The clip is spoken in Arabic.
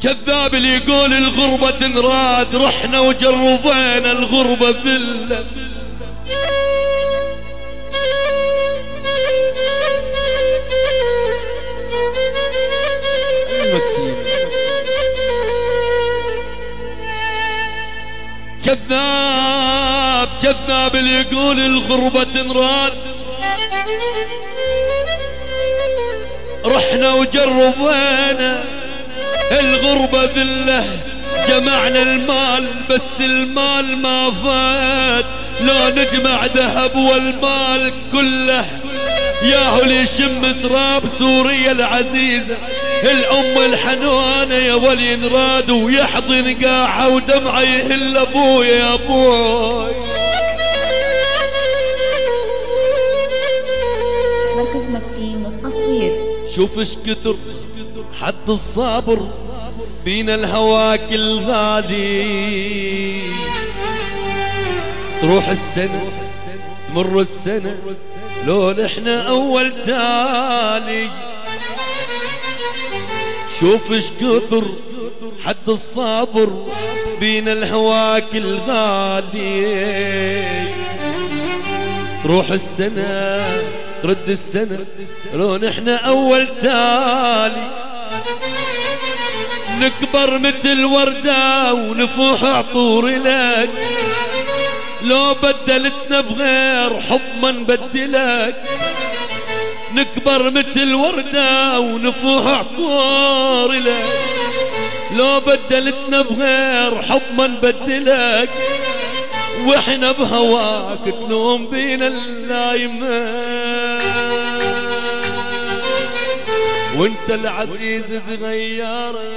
كذاب اللي يقول الغربة تنراد، رحنا وجربينا الغربة ذلة. كذاب كذاب اللي يقول الغربة تنراد، رحنا وجربينا الغربة ذلة. جمعنا المال بس المال ما فات، لو نجمع ذهب والمال كله ياهو اللي يشم تراب سوريا العزيزة. الأم الحنونة يا ولي نراد، ويحضن قاعة ودمعة يهل أبويا يا أبوي. مركز مكسيم للتصوير. شوف اش كثر حد الصابر بينا الهواك الغالي. تروح السنة تمر السنة لو احنا أول تالي. شوف اش كثر حد الصابر بينا الهواك الغالي. تروح السنة ترد السنة لو نحنا أول تالي. نكبر مثل وردة ونفوح عطور لك، لو بدلتنا بغير حب ما نبدلك. نكبر مثل وردة ونفوح عطور لك، لو بدلتنا بغير حب ما نبدلك. واحنا بهواك تلوم بينا اللايمة، وانت العزيز تغيرك.